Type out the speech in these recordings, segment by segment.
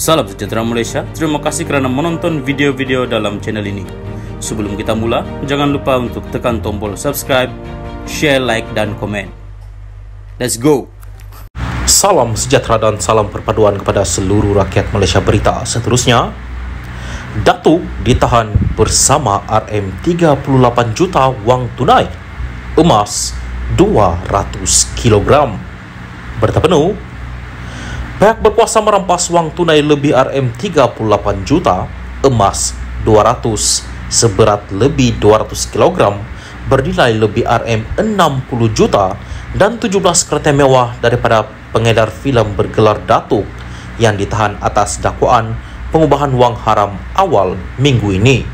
Salam sejahtera Malaysia, terima kasih kerana menonton video-video dalam channel ini. Sebelum kita mula, jangan lupa untuk tekan tombol subscribe, share, like dan komen. Let's go! Salam sejahtera dan salam perpaduan kepada seluruh rakyat Malaysia. Berita seterusnya, Datuk ditahan bersama RM38 juta wang tunai, emas 200 kg. Berita penuh, pihak berkuasa merampas wang tunai lebih RM38 juta, emas 200 seberat lebih 200 kg, bernilai lebih RM60 juta dan 17 kereta mewah daripada pengedar filem bergelar Datuk yang ditahan atas dakwaan pengubahan wang haram awal minggu ini.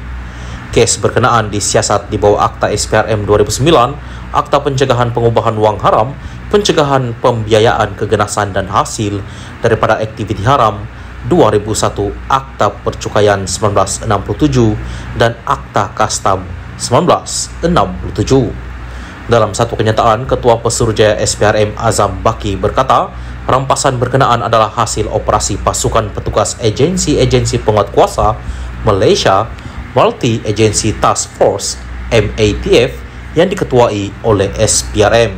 Kes berkenaan disiasat di bawah Akta SPRM 2009, Akta Pencegahan Pengubahan Wang Haram, Pencegahan Pembiayaan Keganasan dan Hasil daripada Aktiviti Haram 2001, Akta Percukaian 1967 dan Akta Kastam 1967. Dalam satu kenyataan, Ketua Pesuruhjaya SPRM Azam Baki berkata, rampasan berkenaan adalah hasil operasi pasukan petugas agensi-agensi penguatkuasa Malaysia Multi Agency Task Force MATF yang diketuai oleh SPRM.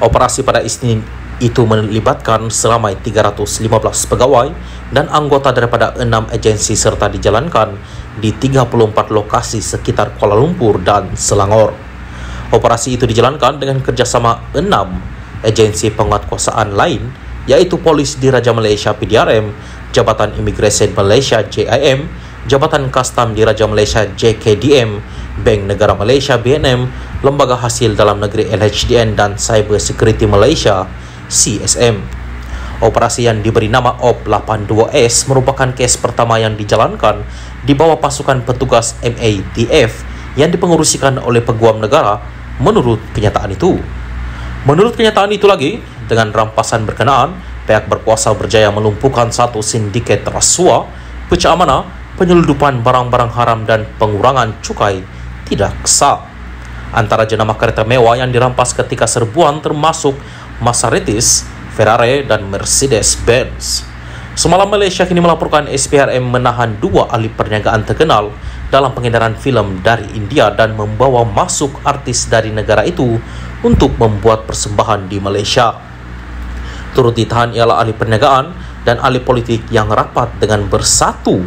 Operasi pada Isnin itu melibatkan seramai 315 pegawai dan anggota daripada 6 agensi serta dijalankan di 34 lokasi sekitar Kuala Lumpur dan Selangor. Operasi itu dijalankan dengan kerjasama 6 agensi penguatkuasaan lain, iaitu Polis Diraja Malaysia PDRM, Jabatan Imigresen Malaysia JIM, Jabatan Kastam Diraja Malaysia JKDM, Bank Negara Malaysia BNM, Lembaga Hasil Dalam Negeri LHDN dan Cyber Security Malaysia CSM. Operasi yang diberi nama OP82S merupakan kes pertama yang dijalankan di bawah pasukan petugas MATF yang dipengerusikan oleh Peguam Negara menurut kenyataan itu. Menurut kenyataan itu lagi, dengan rampasan berkenaan, pihak berkuasa berjaya melumpuhkan satu sindiket rasuah, pecah amanah, penyeludupan barang-barang haram dan pengurangan cukai tidak sah. Antara jenama kereta mewah yang dirampas ketika serbuan termasuk Maserati, Ferrari dan Mercedes-Benz. Semalam Malaysia kini melaporkan SPRM menahan 2 ahli perniagaan terkenal dalam pengedaran filem dari India dan membawa masuk artis dari negara itu untuk membuat persembahan di Malaysia. Turut ditahan ialah ahli perniagaan dan ahli politik yang rapat dengan Bersatu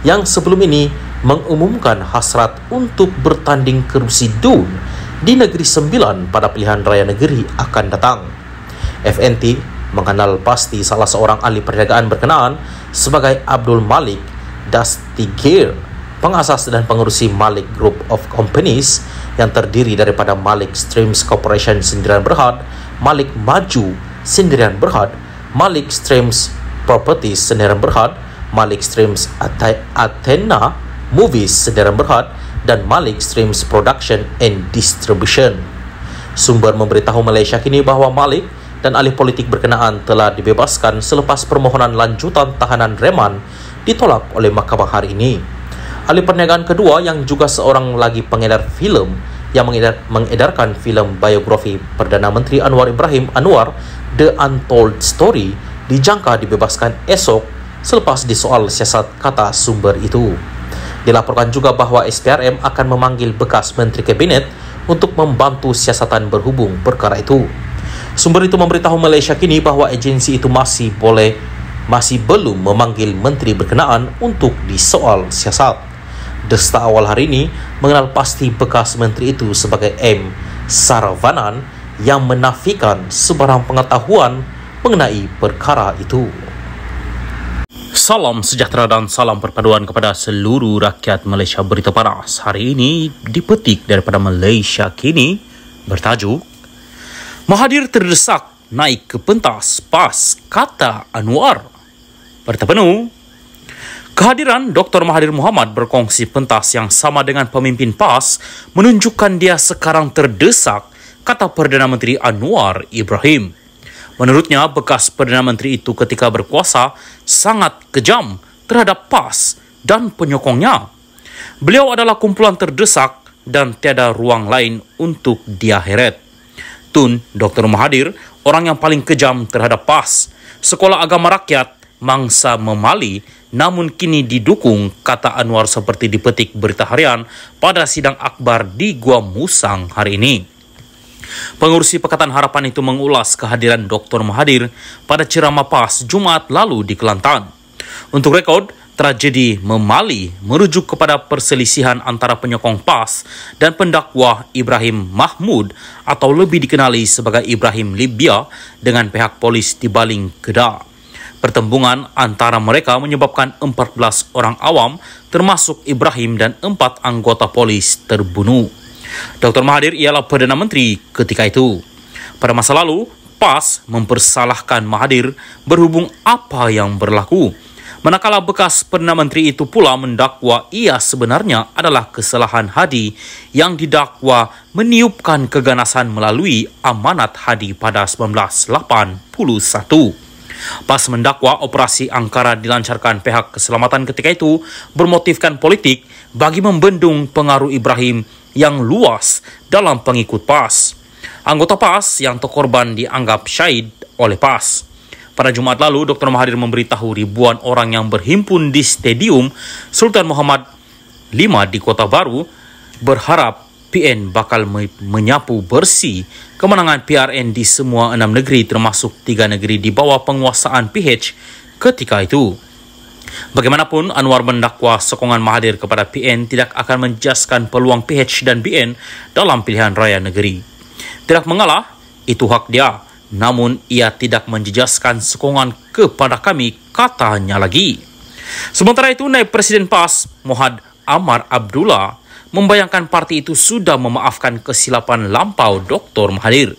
yang sebelum ini mengumumkan hasrat untuk bertanding kerusi DUN di Negeri Sembilan pada pilihan raya negeri akan datang. FNT mengenal pasti salah seorang ahli perniagaan berkenaan sebagai Abdul Malik Dastigir, pengasas dan pengerusi Malik Group of Companies yang terdiri daripada Malik Streams Corporation Sendirian Berhad, Malik Maju Sendirian Berhad, Malik Streams Properties Sendirian Berhad, Malik Streams Athena Movies Sendirian Berhad dan Malik Streams Production and Distribution. Sumber memberitahu Malaysia kini bahawa Malik dan ahli politik berkenaan telah dibebaskan selepas permohonan lanjutan tahanan reman ditolak oleh mahkamah hari ini. Ahli perniagaan kedua yang juga seorang lagi pengedar filem yang mengedarkan filem biografi Perdana Menteri Anwar Ibrahim Anwar, The Untold Story, dijangka dibebaskan esok selepas disoal siasat, kata sumber itu. Dilaporkan juga bahawa SPRM akan memanggil bekas Menteri Kabinet untuk membantu siasatan berhubung perkara itu. Sumber itu memberitahu Malaysia kini bahawa agensi itu masih belum memanggil menteri berkenaan untuk disoal siasat. Desta awal hari ini mengenal pasti bekas menteri itu sebagai M. Saravanan yang menafikan sebarang pengetahuan mengenai perkara itu. Salam sejahtera dan salam perpaduan kepada seluruh rakyat Malaysia. Berita panas hari ini dipetik daripada Malaysia kini bertajuk Mahathir terdesak naik ke pentas PAS, kata Anwar. Berita penuh, kehadiran Dr. Mahathir Mohamad berkongsi pentas yang sama dengan pemimpin PAS menunjukkan dia sekarang terdesak, kata Perdana Menteri Anwar Ibrahim. Menurutnya, bekas Perdana Menteri itu ketika berkuasa sangat kejam terhadap PAS dan penyokongnya. Beliau adalah kumpulan terdesak dan tiada ruang lain untuk dia heret. Tun Dr. Mahathir, orang yang paling kejam terhadap PAS, Sekolah Agama Rakyat mangsa memali namun kini didukung, kata Anwar seperti dipetik Berita Harian pada sidang akbar di Gua Musang hari ini. Pengurusi Pakatan Harapan itu mengulas kehadiran Dr. Mahathir pada ceramah PAS Jumat lalu di Kelantan. Untuk rekod, tragedi memali merujuk kepada perselisihan antara penyokong PAS dan pendakwa Ibrahim Mahmud atau lebih dikenali sebagai Ibrahim Libya dengan pihak polis di Baling Kedah. Pertembungan antara mereka menyebabkan 14 orang awam termasuk Ibrahim dan 4 anggota polis terbunuh. Dr. Mahathir ialah Perdana Menteri ketika itu. Pada masa lalu, PAS mempersalahkan Mahathir berhubung apa yang berlaku. Manakala bekas Perdana Menteri itu pula mendakwa ia sebenarnya adalah kesalahan Hadi yang didakwa meniupkan keganasan melalui amanat Hadi pada 1981. PAS mendakwa operasi Angkara dilancarkan pihak keselamatan ketika itu bermotifkan politik bagi membendung pengaruh Ibrahim yang luas dalam pengikut PAS. Anggota PAS yang terkorban dianggap syahid oleh PAS. Pada Jumat lalu, Dr. Mahathir memberitahu ribuan orang yang berhimpun di Stadium Sultan Muhammad V di Kota Baru berharap PN bakal menyapu bersih kemenangan PRN di semua 6 negeri termasuk 3 negeri di bawah penguasaan PH ketika itu. Bagaimanapun, Anwar mendakwa sokongan Mahathir kepada PN tidak akan menjaskan peluang PH dan BN dalam pilihan raya negeri. Tidak mengalah, itu hak dia. Namun ia tidak menjejaskan sokongan kepada kami, katanya lagi. Sementara itu, Naib Presiden PAS Mohd Amar Abdullah membayangkan parti itu sudah memaafkan kesilapan lampau Dr. Mahathir.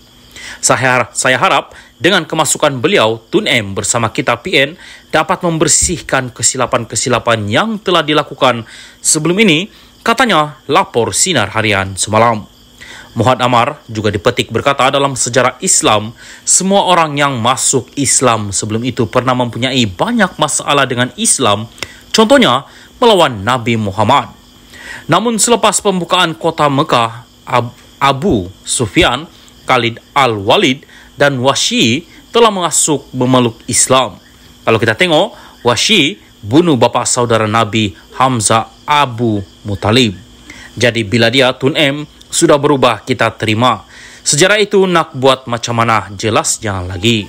Saya harap dengan kemasukan beliau, Tun M bersama kita PN dapat membersihkan kesilapan-kesilapan yang telah dilakukan sebelum ini, katanya lapor Sinar Harian semalam. Mohd Amar juga dipetik berkata dalam sejarah Islam, semua orang yang masuk Islam sebelum itu pernah mempunyai banyak masalah dengan Islam, contohnya melawan Nabi Muhammad. Namun selepas pembukaan kota Mekah, Abu Sufyan, Khalid Al-Walid dan Wahsy telah memeluk Islam. Kalau kita tengok, Wahsy bunuh bapa saudara Nabi Hamzah Abu Muttalib. Jadi bila dia Tun M sudah berubah, kita terima. Sejarah itu nak buat macam mana, jelas jangan lagi.